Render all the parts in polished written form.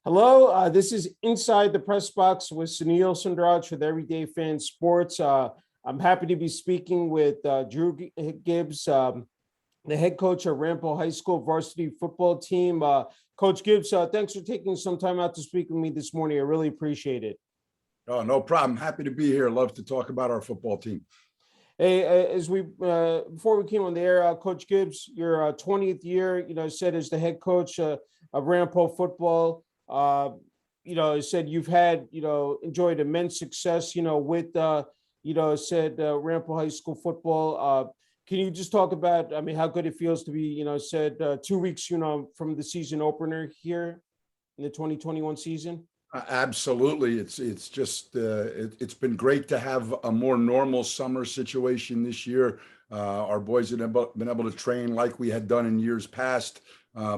Hello, this is Inside the Press Box with Sunil Sunder Raj for the Everyday Fan Sports. I'm happy to be speaking with Drew Gibbs, the head coach of Ramapo High School varsity football team. Coach Gibbs, thanks for taking some time out to speak with me this morning. I really appreciate it. Oh, no problem. Happy to be here. Love to talk about our football team. Hey, before we came on the air, Coach Gibbs, your 20th year, said as the head coach of Ramapo football. Said you've had, enjoyed immense success, with, Ramapo High School football. Can you just talk about, how good it feels to be, 2 weeks, from the season opener here in the 2021 season? Absolutely. It's been great to have a more normal summer situation this year. Our boys have been able to train like we had done in years past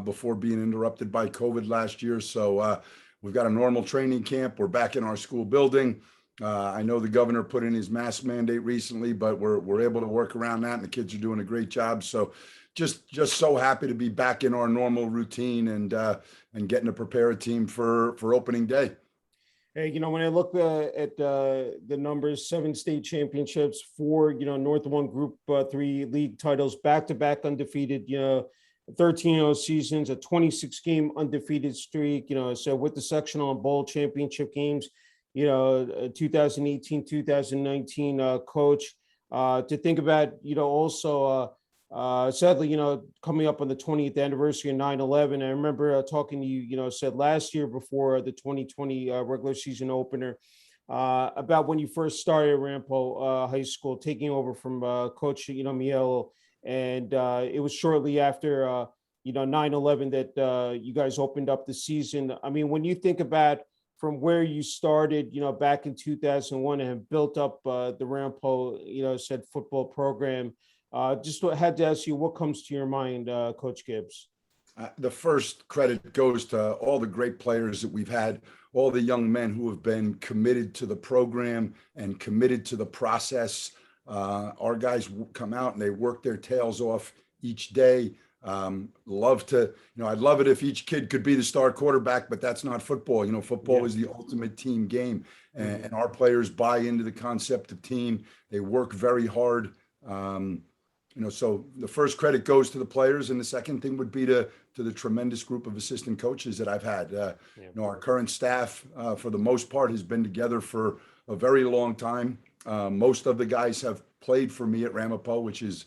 before being interrupted by COVID last year. So we've got a normal training camp. We're back in our school building. I know the governor put in his mask mandate recently, but we're able to work around that, and the kids are doing a great job. So just so happy to be back in our normal routine and getting to prepare a team for opening day. Hey, when I look at the numbers, 7 state championships, 4, North 1 Group 3 league titles, back-to-back undefeated, 13-0 seasons, a 26-game undefeated streak, so with the sectional and bowl championship games, 2018, 2019 coach, to think about, also sadly, coming up on the 20th anniversary of 9/11. I remember talking to you, said last year before the 2020 regular season opener about when you first started at Ramapo High School, taking over from Coach, Mielo. And it was shortly after, 9/11 that you guys opened up the season. I mean, when you think about from where you started, back in 2001 and have built up the Ramapo, said football program, just had to ask you, what comes to your mind, Coach Gibbs? The first credit goes to all the great players that we've had, all the young men who have been committed to the program and committed to the process. Our guys come out and they work their tails off each day. I'd love it if each kid could be the star quarterback, but that's not football. Football is the ultimate team game, and our players buy into the concept of team. They work very hard. So the first credit goes to the players, and the second thing would be to the tremendous group of assistant coaches that I've had. Our current staff, for the most part, has been together for a very long time. Most of the guys have played for me at Ramapo, which is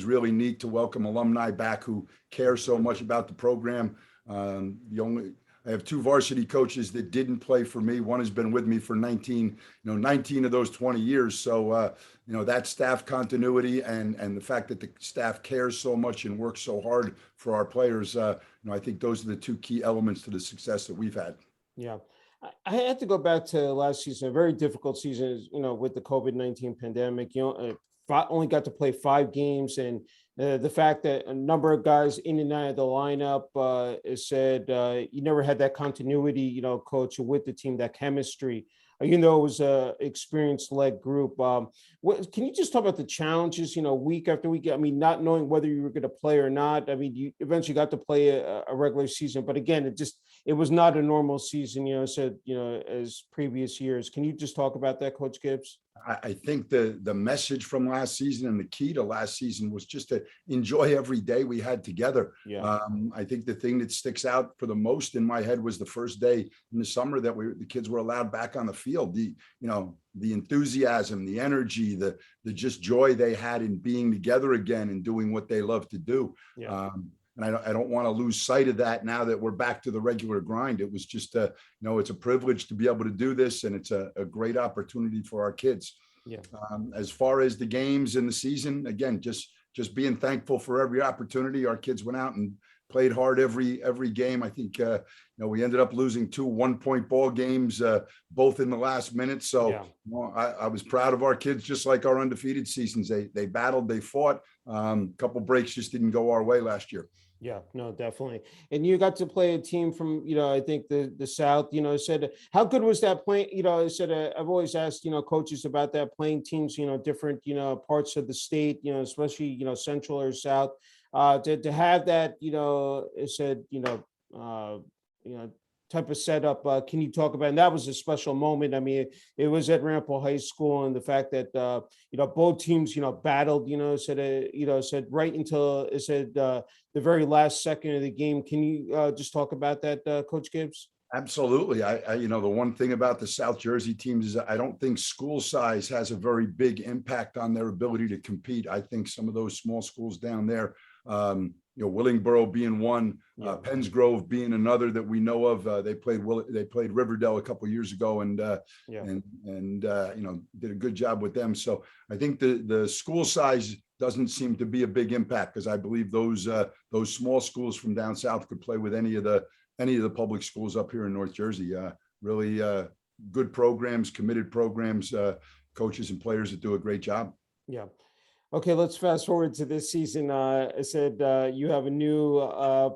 really neat to welcome alumni back who care so much about the program. I have 2 varsity coaches that didn't play for me. One has been with me for 19 of those 20 years. So, that staff continuity and the fact that the staff cares so much and works so hard for our players, I think those are the 2 key elements to the success that we've had. Yeah. I had to go back to last season, a very difficult season, with the COVID-19 pandemic. Only got to play 5 games, and the fact that a number of guys in and out of the lineup said you never had that continuity, coach, with the team, that chemistry. It was a experience-led group. Can you just talk about the challenges, week after week? I mean, not knowing whether you were going to play or not. I mean, you eventually got to play a regular season, but again, it was not a normal season, as previous years. Can you just talk about that, Coach Gibbs? I think the message from last season and the key to last season was just to enjoy every day we had together. Yeah. I think the thing that sticks out for the most in my head was the first day in the summer that the kids were allowed back on the field. The enthusiasm, the energy, the just joy they had in being together again and doing what they love to do. Yeah. And I don't want to lose sight of that now that we're back to the regular grind. It was just it's a privilege to be able to do this, and it's a great opportunity for our kids. Yeah. As far as the games in the season, again, just being thankful for every opportunity. Our kids went out and played hard every game. I think we ended up losing 2 1-point ball games, both in the last minute. So yeah. I was proud of our kids, just like our undefeated seasons. They battled, they fought. A couple breaks just didn't go our way last year. Yeah, no, definitely. And you got to play a team from, I think the South, said, how good was that playing? I said, I've always asked, coaches about that, playing teams, different, parts of the state, especially, Central or South, to have that, it said, type of setup. Can you talk about, and that was a special moment. I mean, it was at Ramapo High School, and the fact that, both teams, battled, said right until it said the very last second of the game. Can you just talk about that, Coach Gibbs? Absolutely. The one thing about the South Jersey teams is I don't think school size has a very big impact on their ability to compete. I think some of those small schools down there, Willingboro being one, Pennsgrove being another that we know of. They played Riverdale a couple of years ago, and did a good job with them. So I think the school size doesn't seem to be a big impact, because I believe those small schools from down south could play with any of the public schools up here in North Jersey. Really good programs, committed programs, coaches and players that do a great job. Yeah. Okay, let's fast forward to this season. I said you have a new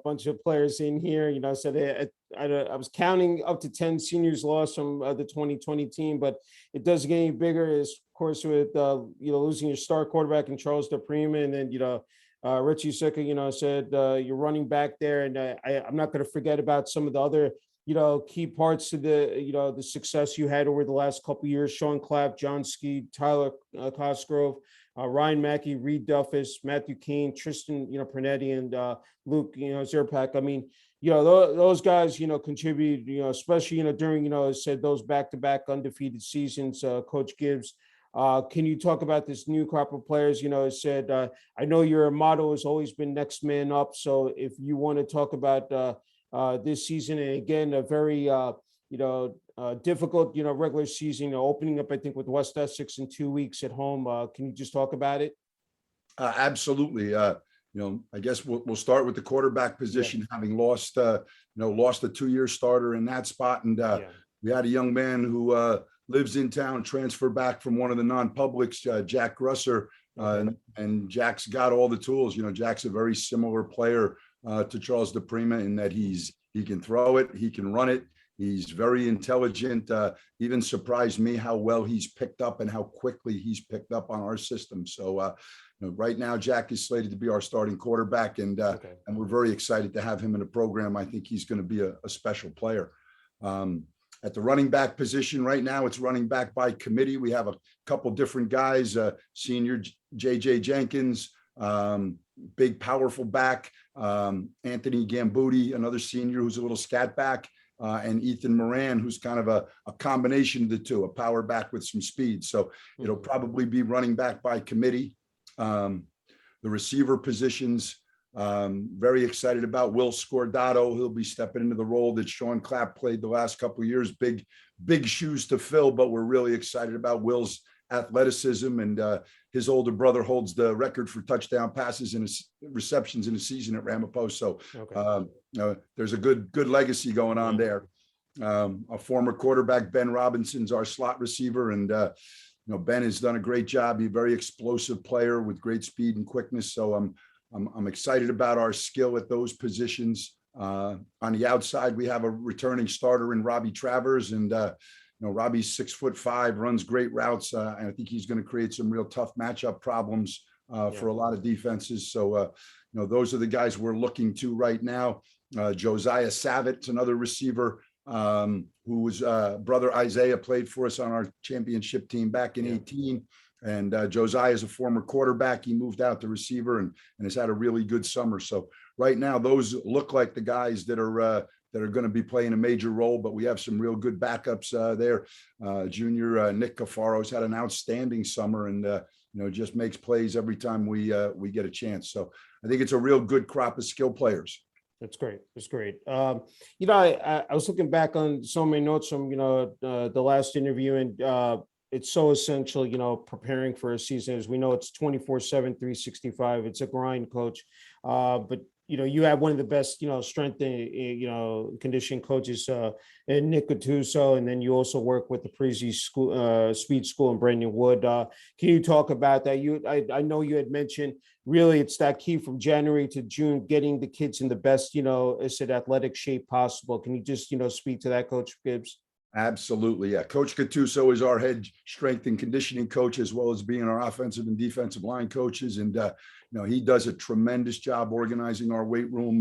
bunch of players in here. I said I was counting up to 10 seniors lost from the 2020 team, but it does get any bigger, of course, with losing your star quarterback in Charles DePrima, and then Richie Suka, said you're running back there, and I'm not going to forget about some of the other key parts to the success you had over the last couple of years: Sean Clapp, John Ski, Tyler Cosgrove, Ryan Mackey, Reed Duffus, Matthew Kane, Tristan, Pernetti, and Luke, Zerpak. I mean, those guys, contribute, especially, during, said those back-to-back undefeated seasons. Coach Gibbs, can you talk about this new crop of players? Said, I know your motto has always been next man up. So if you want to talk about this season, and again, a very, difficult, regular season, opening up, I think, with West Essex in 2 weeks at home. Can you just talk about it? Absolutely. I guess we'll start with the quarterback position, having lost a 2-year starter in that spot. And we had a young man who lives in town, transferred back from one of the non-publics, Jack Grusser, and Jack's got all the tools. Jack's a very similar player to Charles DePrima in that he can throw it, he can run it. He's very intelligent. Even surprised me how well he's picked up and how quickly he's picked up on our system. So right now, Jack is slated to be our starting quarterback, and we're very excited to have him in the program. I think he's going to be a special player. At the running back position right now, it's running back by committee. We have a couple different guys, senior JJ Jenkins, big, powerful back, Anthony Gambuti, another senior who's a little scat back, and Ethan Moran, who's kind of a combination of the two, a power back with some speed. So it'll probably be running back by committee. The receiver positions, very excited about Will Scordato. He'll be stepping into the role that Sean Clapp played the last couple of years. Big shoes to fill, but we're really excited about Will's athleticism, and his older brother holds the record for touchdown passes and receptions in a season at Ramapo. So there's a good legacy going on there. A former quarterback, Ben Robinson's our slot receiver, and Ben has done a great job. He's a very explosive player with great speed and quickness. So I'm excited about our skill at those positions. On the outside, we have a returning starter in Robbie Travers, and Robbie's 6'5", runs great routes, and I think he's going to create some real tough matchup problems for a lot of defenses. So those are the guys we're looking to right now. Josiah Savit's another receiver whose brother Isaiah played for us on our championship team back in 2018. And Josiah is a former quarterback. He moved out to receiver and has had a really good summer. So right now, those look like the guys that are going to be playing a major role, but we have some real good backups there. Junior Nick Cafaro's had an outstanding summer, and just makes plays every time we get a chance. So I think it's a real good crop of skill players. That's great. That's great. I was looking back on so many notes from the last interview, and it's so essential, preparing for a season. As we know, it's 24/7, 365. It's a grind, Coach. But you have one of the best, strength and, conditioning coaches in Nick Gattuso, and then you also work with the Parisi School, Speed School in Brandon Wood. Can you talk about that? I know you had mentioned really it's that key from January to June, getting the kids in the best, athletic shape possible. Can you just, speak to that, Coach Gibbs? Absolutely. Yeah. Coach Gattuso is our head strength and conditioning coach, as well as being our offensive and defensive line coaches. And, he does a tremendous job organizing our weight room.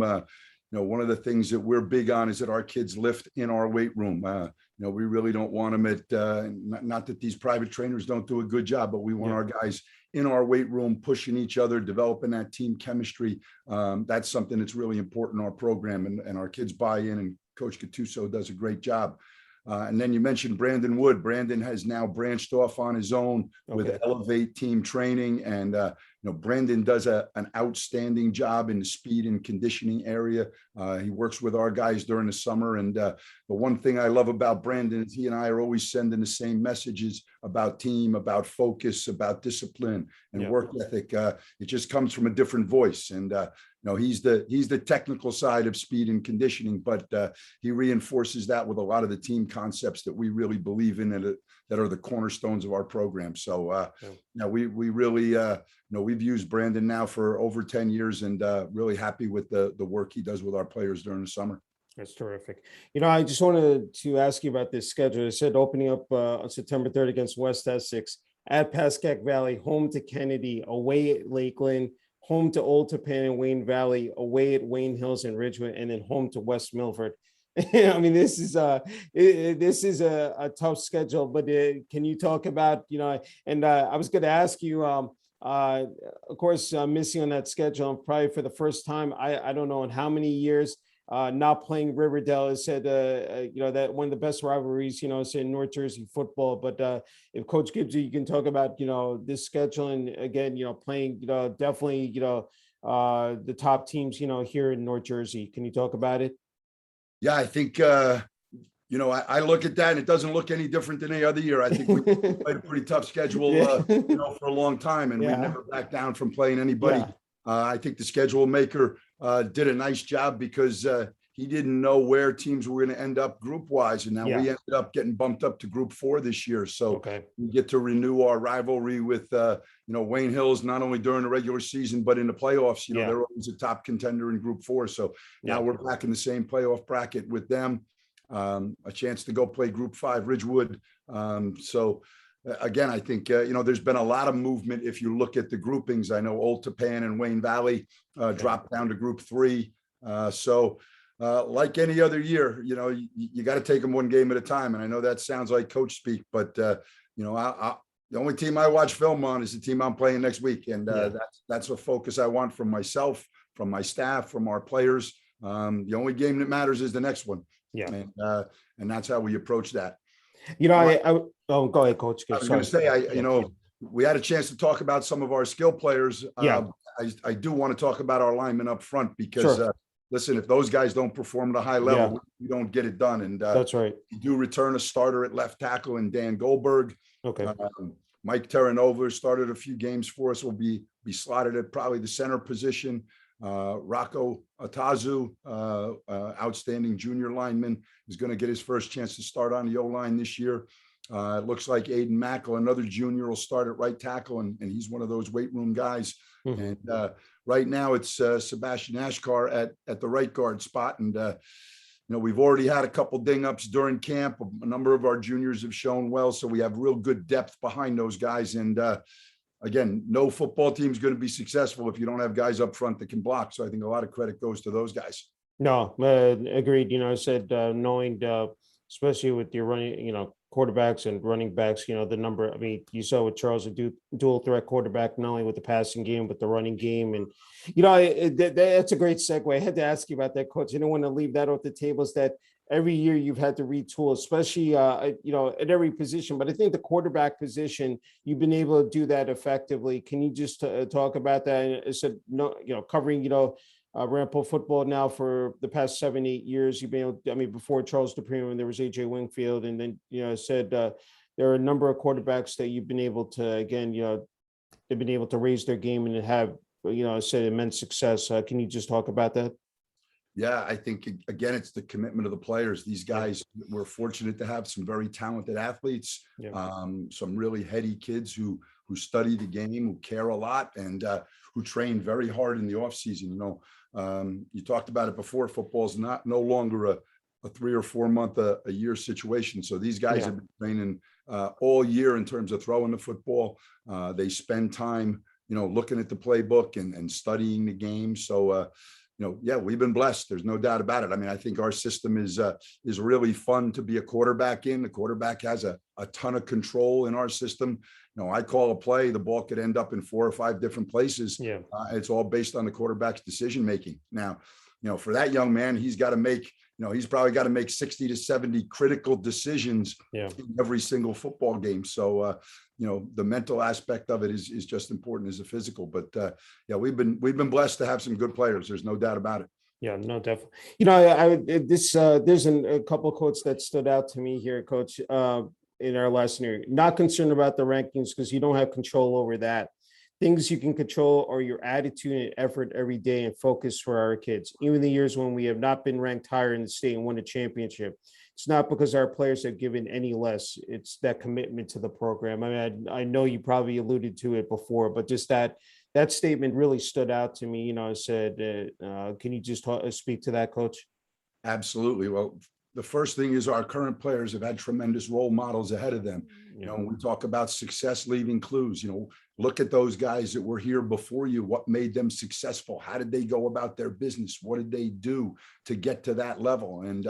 one of the things that we're big on is that our kids lift in our weight room. We really don't want them at, not that these private trainers don't do a good job, but we want our guys in our weight room, pushing each other, developing that team chemistry. That's something that's really important in our program, and our kids buy in, and Coach Gattuso does a great job. And then you mentioned Brandon Wood. Brandon has now branched off on his own with Elevate Team Training. And, Brandon does an outstanding job in the speed and conditioning area. He works with our guys during the summer. And the one thing I love about Brandon is he and I are always sending the same messages about team, about focus, about discipline and work ethic. It just comes from a different voice. And, he's the technical side of speed and conditioning, but he reinforces that with a lot of the team concepts that we really believe in, that are the cornerstones of our program. So we really, we've used Brandon now for over 10 years, and really happy with the work he does with our players during the summer. That's terrific. I just wanted to ask you about this schedule. I said opening up on September 3rd against West Essex, at Pascack Valley, home to Kennedy, away at Lakeland, home to Old Tappan and Wayne Valley, away at Wayne Hills and Ridgewood, and then home to West Milford. I mean, this is a tough schedule, but can you talk about, and I was going to ask you, of course, missing on that schedule, and probably for the first time, I don't know in how many years, not playing Riverdale. Has said, that one of the best rivalries, is in North Jersey football. But if Coach Gibbs, you can talk about, this schedule, and again, playing, definitely, the top teams, here in North Jersey. Can you talk about it? Yeah, I think, I look at that and it doesn't look any different than any other year. I think we played a pretty tough schedule, for a long time, and we never backed down from playing anybody. I think the schedule maker did a nice job, because he didn't know where teams were going to end up group wise. And now we ended up getting bumped up to Group 4 this year. So we get to renew our rivalry with, Wayne Hills, not only during the regular season, but in the playoffs. They're always a top contender in Group 4. So now we're back in the same playoff bracket with them. A chance to go play Group 5 Ridgewood. Again, I think, there's been a lot of movement. If you look at the groupings, I know Old Tappan and Wayne Valley dropped down to Group 3. Like any other year, you got to take them one game at a time. And I know that sounds like coach speak, but, the only team I watch film on is the team I'm playing next week. And that's a focus I want from myself, from my staff, from our players. The only game that matters is the next one. And that's how we approach that. Oh, go ahead, Coach. I was going to say, we had a chance to talk about some of our skill players. I do want to talk about our linemen up front, because listen, if those guys don't perform at a high level, we don't get it done. And that's right. We do return a starter at left tackle in Dan Goldberg. Mike Terranova started a few games for us. Will be slotted at probably the center position. Rocco Atazu, outstanding junior lineman, is going to get his first chance to start on the O-line this year. It looks like Aiden Mackel, another junior, will start at right tackle, and he's one of those weight room guys. And right now it's Sebastian Ashkar at the right guard spot. And, we've already had a couple ding-ups during camp. A number of our juniors have shown well, so we have real good depth behind those guys. And again, no football team is going to be successful if you don't have guys up front that can block. So I think a lot of credit goes to those guys. No, agreed. I said knowing, especially with your running, quarterbacks and running backs, the number, I mean, you saw with Charles, a dual threat quarterback, not only with the passing game, but the running game. And, that's a great segue. I had to ask you about that, Coach. I don't want to leave that off the table. Is that every year you've had to retool, especially, at every position. But I think the quarterback position, you've been able to do that effectively. Can you just talk about that? I said, covering, Ramapo football now for the past 7-8 years. You've been able, before Charles Dupree, when there was AJ Wingfield, and then, said there are a number of quarterbacks that you've been able to, again, they've been able to raise their game and have, said immense success. Can you just talk about that? Yeah, I think, again, it's the commitment of the players. These guys, we're fortunate to have some very talented athletes, some really heady kids who study the game, who care a lot, and who train very hard in the off season. You talked about it before. Football's no longer a 3 or 4 month a year situation. So these guys have been training all year in terms of throwing the football. They spend time, looking at the playbook and studying the game. So yeah, we've been blessed. There's no doubt about it. I mean, I think our system is really fun to be a quarterback in. The quarterback has a ton of control in our system. I call a play, the ball could end up in 4 or 5 different places. Yeah. It's all based on the quarterback's decision making. Now, for that young man, he's got to make, he's probably got to make 60 to 70 critical decisions in every single football game. So, the mental aspect of it is just important as the physical. But yeah, we've been blessed to have some good players. There's no doubt about it. Yeah, no, definitely. There's a couple of quotes that stood out to me here, Coach, in our last interview. Not concerned about the rankings because you don't have control over that. Things you can control are your attitude and effort every day and focus for our kids. Even the years when we have not been ranked higher in the state and won a championship, it's not because our players have given any less. It's that commitment to the program. I mean, I know you probably alluded to it before, but just that statement really stood out to me. I said, can you just speak to that, Coach? Absolutely. Well, the first thing is our current players have had tremendous role models ahead of them. When we talk about success leaving clues, look at those guys that were here before you. What made them successful? How did they go about their business? What did they do to get to that level? And,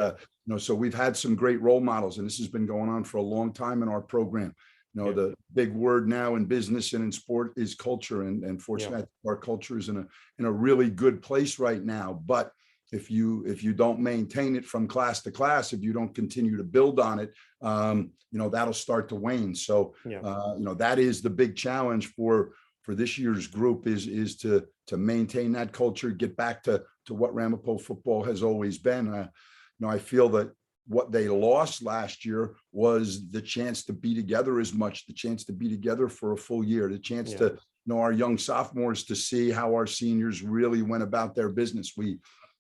so we've had some great role models, and this has been going on for a long time in our program. The big word now in business and in sport is culture. And fortunately, our culture is in a really good place right now. But if you don't maintain it from class to class, if you don't continue to build on it, that'll start to wane. So, that is the big challenge for this year's group is to maintain that culture, get back to what Ramapo football has always been. I feel that what they lost last year was the chance to be together as much, the chance to be together for a full year, the chance to our young sophomores to see how our seniors really went about their business. We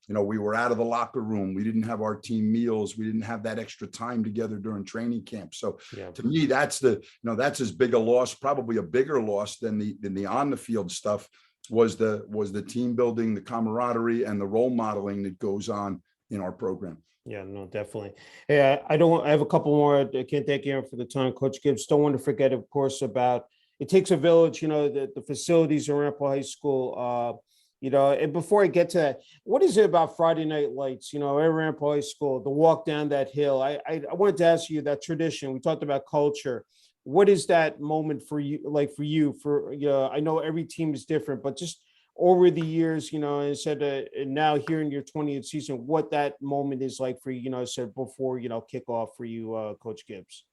were out of the locker room. We didn't have our team meals. We didn't have that extra time together during training camp. So to me, that's that's as big a loss, probably a bigger loss than the on the field stuff was the team building, the camaraderie, and the role modeling that goes on in our program. Yeah, no, definitely. Yeah, I have a couple more. I can't thank you for the time, Coach Gibbs. Don't want to forget, of course, about it takes a village, the facilities around Ramapo High School. And before I get to that, what is it about Friday Night Lights, at Ramapo High School, the walk down that hill? I wanted to ask you that tradition. We talked about culture. What is that moment for you, I know every team is different, but just over the years, and said, and now here in your 20th season, what that moment is like for you, said before, kickoff for you, Coach Gibbs.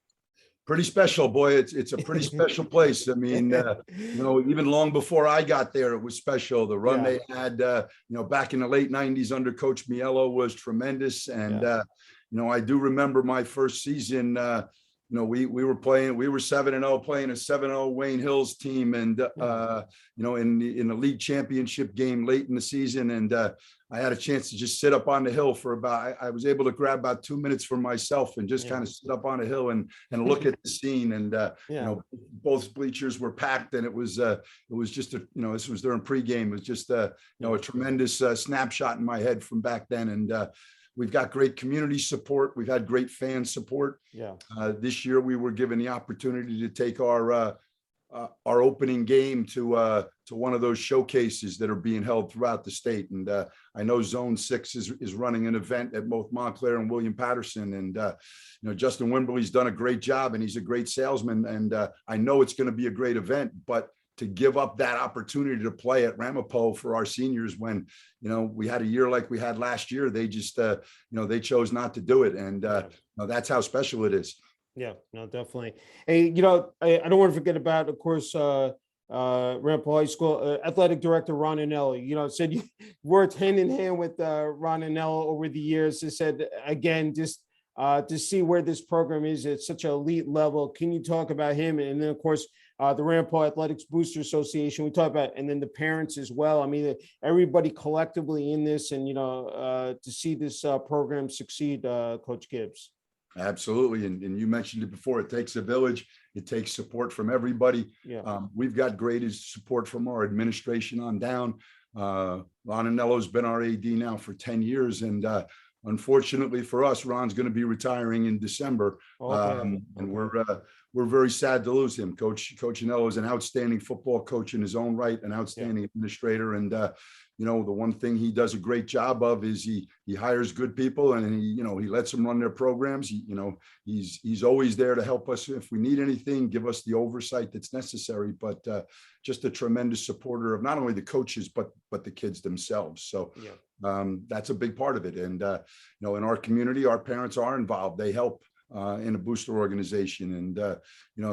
Pretty special, boy. It's a pretty special place. I mean, even long before I got there, it was special. The run they had, back in the late 90s under Coach Miello was tremendous. And, I do remember my first season, we were 7-0 playing a 7-0 Wayne Hills team. And, in the league championship game late in the season. And I had a chance to just sit up on the hill for I was able to grab about 2 minutes for myself and just kind of sit up on a hill and look at the scene. And, both bleachers were packed, and it was just this was during pregame. It was just, a tremendous snapshot in my head from back then. And, we've got great community support. We've had great fan support. This year we were given the opportunity to take our opening game to one of those showcases that are being held throughout the state. And I know Zone 6 is running an event at both Montclair and William Patterson. And, Justin Wimberly's done a great job, and he's a great salesman. And I know it's going to be a great event, but to give up that opportunity to play at Ramapo for our seniors when, we had a year like we had last year, they just, they chose not to do it. And that's how special it is. Yeah, no, definitely. Hey, I don't want to forget about, of course, Ramapo High School athletic director Ron Anelli. Said you worked hand in hand with Ron Anelli over the years. He said again, just to see where this program is at such an elite level. Can you talk about him? And then, of course, the Ramapo Athletics Booster Association. We talk about, and then the parents as well. I mean, everybody collectively in this, and to see this program succeed, Coach Gibbs. Absolutely. And you mentioned it before, it takes a village. It takes support from everybody. We've got great support from our administration on down. Ron Anello's been our AD now for 10 years. And unfortunately for us, Ron's going to be retiring in December. And we're very sad to lose him. Coach Anello is an outstanding football coach in his own right, an outstanding administrator. And, the one thing he does a great job of is he hires good people, and he lets them run their programs. He's always there to help us if we need anything, give us the oversight that's necessary. But just a tremendous supporter of not only the coaches but the kids themselves. So that's a big part of it. And in our community, our parents are involved. They help in a booster organization, and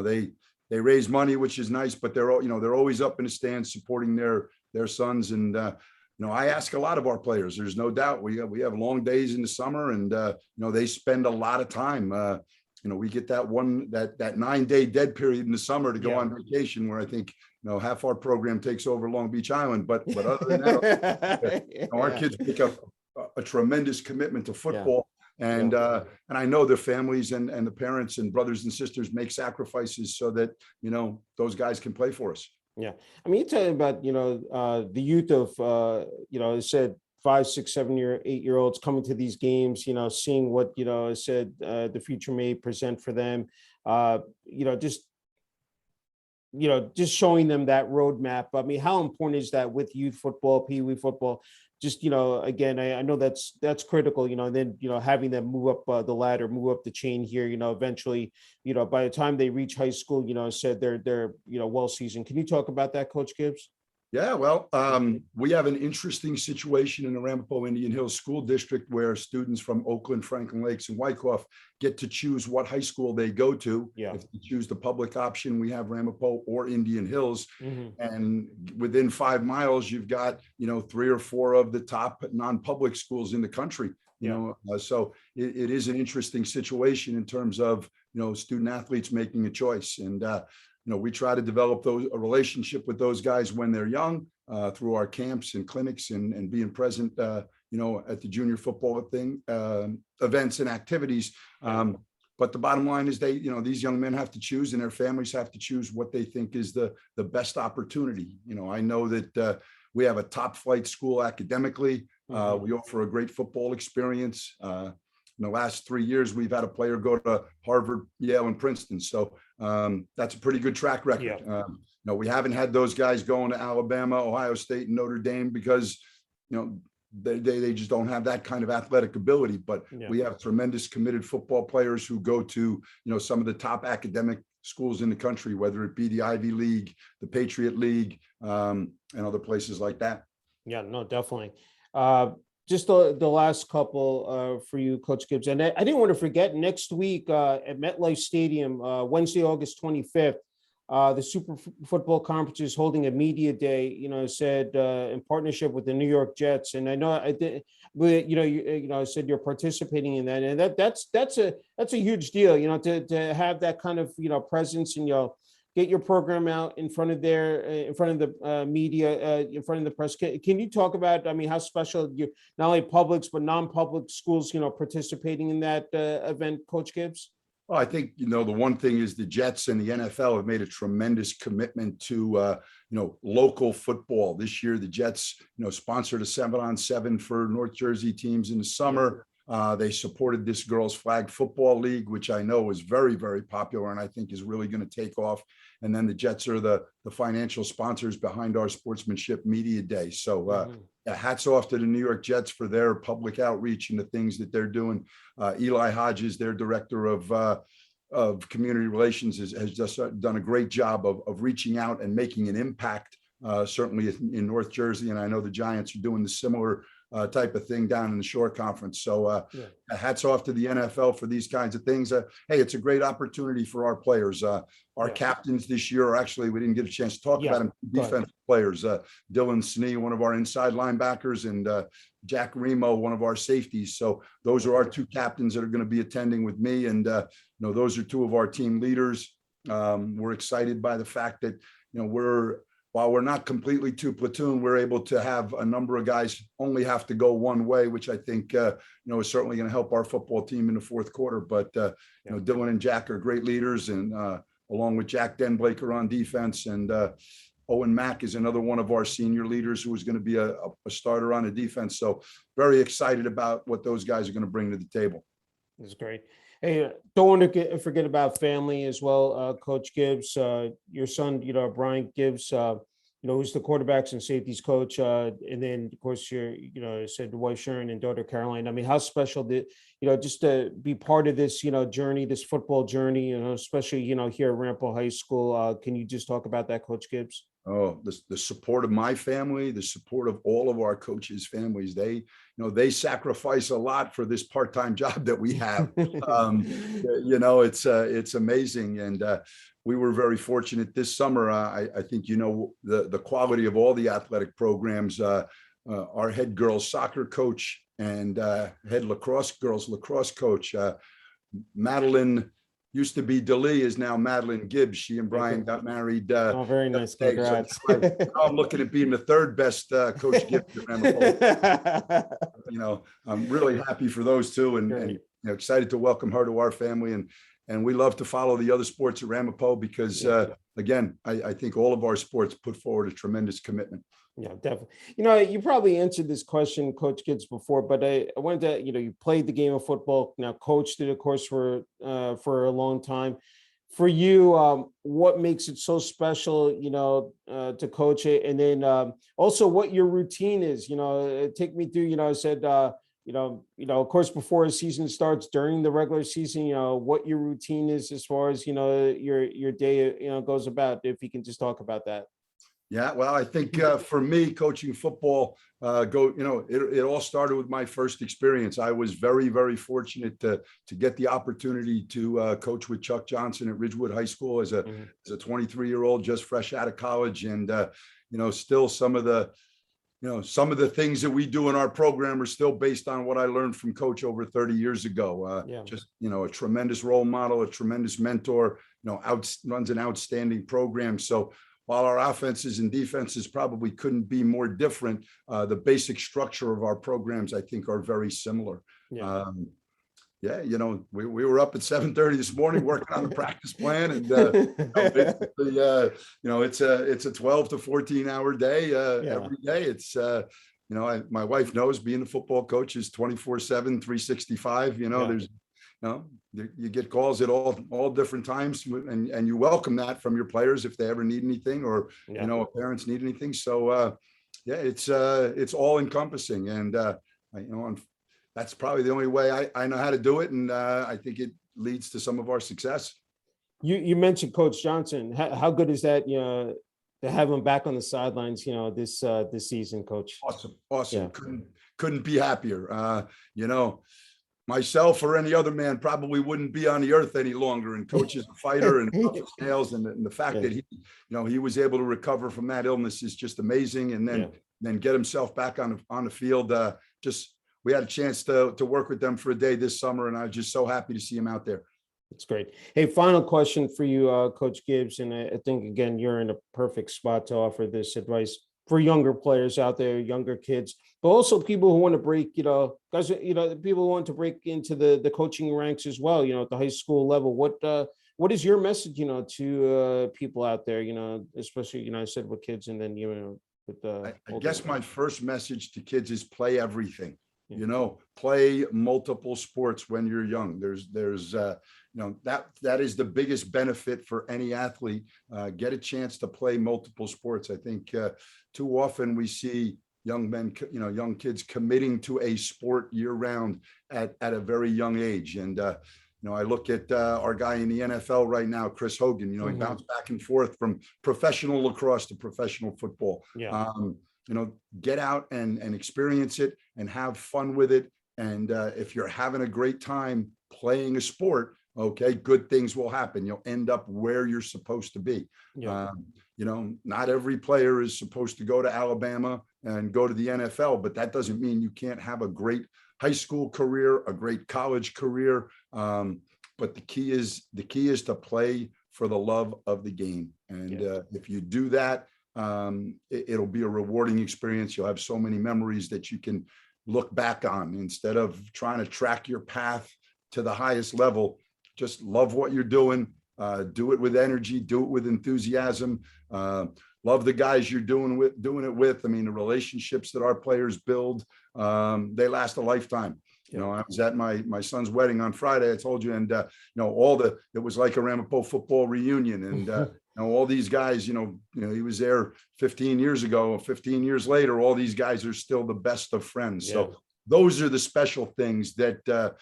they raise money, which is nice. But they're always up in the stands supporting their sons. And I ask a lot of our players. There's no doubt we have long days in the summer, and they spend a lot of time. We get that 9-day dead period in the summer to go on vacation, where I think half our program takes over Long Beach Island. But other than that, our kids make up a tremendous commitment to football. And I know their families and the parents and brothers and sisters make sacrifices so that those guys can play for us. Yeah, I mean, you're talking about the youth of I said 5, 6, 7, 8-year-olds coming to these games, seeing what I said the future may present for them, just showing them that roadmap. I mean, how important is that with youth football, Pee Wee football? Just, again, I know that's critical, and then, having them move up the ladder, move up the chain here, eventually, by the time they reach high school, said they're well seasoned. Can you talk about that, Coach Gibbs? Yeah, well, we have an interesting situation in the Ramapo Indian Hills School District where students from Oakland, Franklin Lakes, and Wyckoff get to choose what high school they go to. Yeah. If they choose the public option, we have Ramapo or Indian Hills. Mm-hmm. And within 5 miles, you've got, 3 or 4 of the top non-public schools in the country. So it is an interesting situation in terms of, student athletes making a choice. And, we try to develop a relationship with those guys when they're young through our camps and clinics and being present, at the junior football events and activities. But the bottom line is these young men have to choose, and their families have to choose what they think is the best opportunity. I know that we have a top flight school academically. Mm-hmm. We offer a great football experience. In the last 3 years, we've had a player go to Harvard, Yale, and Princeton. So that's a pretty good track record. Yeah. We haven't had those guys going to Alabama, Ohio State, and Notre Dame because, they just don't have that kind of athletic ability. But we have tremendous committed football players who go to, some of the top academic schools in the country, whether it be the Ivy League, the Patriot League, and other places like that. Yeah, no, definitely. Just the last couple for you, Coach Gibbs. And I didn't want to forget, next week at MetLife Stadium, Wednesday, August 25th, the Super Football Conference is holding a media day, said in partnership with the New York Jets. And I know I did, but, I said you're participating in that. And that's a huge deal, to have that kind of, presence and, get your program out in front of the media, in front of the press. Can you talk about, how special you, not only publics, but non-public schools, participating in that event, Coach Gibbs? Well, I think, the one thing is the Jets and the NFL have made a tremendous commitment to, local football. This year, the Jets, sponsored a 7-on-7 for North Jersey teams in the summer. They supported this girls flag football league, which I know is very, very popular and I think is really going to take off. And then the Jets are the financial sponsors behind our sportsmanship media day. So hats off to the New York Jets for their public outreach and the things that they're doing. Eli Hodges, their director of community relations, has just done a great job of reaching out and making an impact, certainly in North Jersey. And I know the Giants are doing the similar type of thing down in the Shore Conference. So hats off to the NFL for these kinds of things. Hey, it's a great opportunity for our players. Our captains this year are actually, we didn't get a chance to talk about them, defensive players. Dylan Snee, one of our inside linebackers, and Jack Remo, one of our safeties. So those are our 2 captains that are going to be attending with me. And, those are 2 of our team leaders. We're excited by the fact that, while we're not completely 2 platoon, we're able to have a number of guys only have to go one way, which I think, is certainly going to help our football team in the fourth quarter. But, Dylan and Jack are great leaders, and along with Jack Denblaker on defense, and Owen Mack is another one of our senior leaders who is going to be a starter on the defense. So very excited about what those guys are going to bring to the table. That's great. Hey, don't want to forget about family as well, Coach Gibbs. Your son, Brian Gibbs, who's the quarterbacks and safeties coach. And then of course said wife Sharon and daughter Caroline. I mean, how special just to be part of this, journey, this football journey, especially, here at Ramapo High School. Can you just talk about that, Coach Gibbs? Oh, the support of my family, the support of all of our coaches' families. They sacrifice a lot for this part-time job that we have. It's amazing. And we were very fortunate this summer. I think, the quality of all the athletic programs, our head girls soccer coach and head girls lacrosse coach, Madeline, used to be DeLee, is now Madeline Gibbs. She and Brian got married. Oh, very nice. Congrats. So I'm looking at being the third best Coach Gibbs at Ramapo. I'm really happy for those two, and excited to welcome her to our family. And we love to follow the other sports at Ramapo because, again, I think all of our sports put forward a tremendous commitment. Yeah, definitely. You probably answered this question, Coach Gibbs, before, but I wanted to, you played the game of football, now coached it, of course, for a long time. For you, what makes it so special, to coach it? And then also what your routine is, take me through, I said, of course, before a season starts, during the regular season, what your routine is as far as, your day, goes about, if you can just talk about that. Yeah, well, I think for me, coaching football, it all started with my first experience. I was very, very fortunate to get the opportunity to coach with Chuck Johnson at Ridgewood High School as a 23-year-old, just fresh out of college. And, still some of the things that we do in our program are still based on what I learned from Coach over 30 years ago. Just, a tremendous role model, a tremendous mentor, runs an outstanding program. So while our offenses and defenses probably couldn't be more different, the basic structure of our programs, I think, are very similar. We were up at 7:30 this morning working on the practice plan, and it's a 12 to 14-hour day every day. It's my wife knows being a football coach is 24/7, 365. There's you get calls at all different times, and you welcome that from your players if they ever need anything, or parents need anything. So it's all encompassing, and that's probably the only way I know how to do it, and I think it leads to some of our success. You mentioned Coach Johnson. How good is that? To have him back on the sidelines, this season, Coach. Awesome. Yeah. Couldn't be happier. Myself or any other man probably wouldn't be on the earth any longer. And Coach is a fighter and nails, and the fact that he was able to recover from that illness is just amazing. And then get himself back on the field. We had a chance to work with them for a day this summer, and I was just so happy to see him out there. That's great. Hey, final question for you, Coach Gibbs. And I think, again, you're in a perfect spot to offer this advice for younger players out there, younger kids, but also people who want to break, guys, people who want to break into the coaching ranks as well, at the high school level. What is your message, to people out there, especially, I said with kids, and then, with I guess my first message to kids is play everything. Play multiple sports when you're young. There's that is the biggest benefit for any athlete. Get a chance to play multiple sports. I think too often we see young kids committing to a sport year round at a very young age. And I look at our guy in the NFL right now, Chris Hogan. He bounced back and forth from professional lacrosse to professional football. Get out and experience it and have fun with it. And if you're having a great time playing a sport, okay, good things will happen. You'll end up where you're supposed to be. Not every player is supposed to go to Alabama and go to the NFL, but that doesn't mean you can't have a great high school career, a great college career. But the key is to play for the love of the game. And if you do that, it'll be a rewarding experience. You'll have so many memories that you can look back on instead of trying to track your path to the highest level. Just love what you're doing. Do it with energy. Do it with enthusiasm. Love the guys you're doing it with. I mean, the relationships that our players build, they last a lifetime. I was at my son's wedding on Friday, I told you, and it was like a Ramapo football reunion. And You know, all these guys, he was there 15 years ago, 15 years later, all these guys are still the best of friends. Yeah. So those are the special things that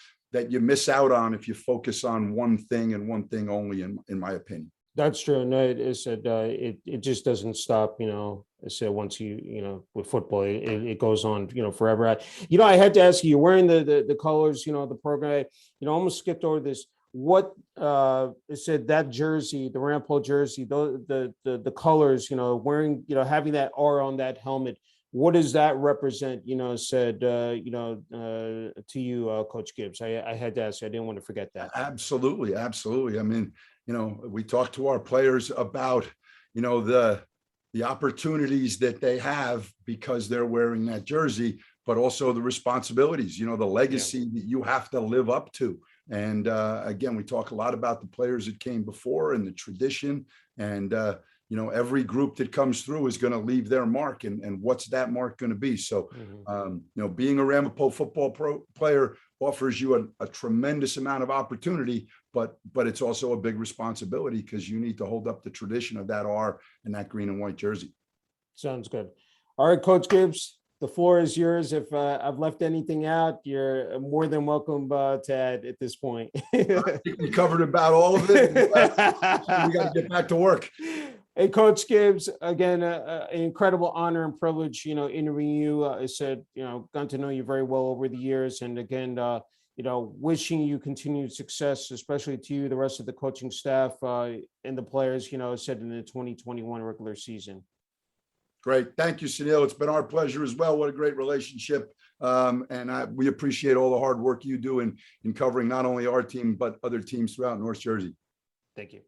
you miss out on if you focus on one thing and one thing only, in my opinion. That's true. No, it said it just doesn't stop. I said once with football, it goes on, forever. I had to ask you. You're wearing the colors, the program. Almost skipped over this. What it said that jersey, the Ramapo jersey, the colors, wearing, having that R on that helmet. What does that represent? Said to you, Coach Gibbs. I had to ask you. I didn't want to forget that. Absolutely, absolutely. I mean, we talk to our players about, the opportunities that they have because they're wearing that jersey, but also the responsibilities, the legacy that you have to live up to. And again, we talk a lot about the players that came before and the tradition, and every group that comes through is going to leave their mark, and what's that mark going to be? So, being a Ramapo football player offers you a tremendous amount of opportunity, but it's also a big responsibility because you need to hold up the tradition of that R and that green and white jersey. Sounds good. All right, Coach Gibbs, the floor is yours. If I've left anything out, you're more than welcome to add at this point. I think we covered about all of it. We got to get back to work. Hey, Coach Gibbs, again, an incredible honor and privilege, interviewing you. I said, gotten to know you very well over the years. And again, wishing you continued success, especially to you, the rest of the coaching staff and the players, said in the 2021 regular season. Great. Thank you, Sunil. It's been our pleasure as well. What a great relationship. And we appreciate all the hard work you do in covering not only our team, but other teams throughout North Jersey. Thank you.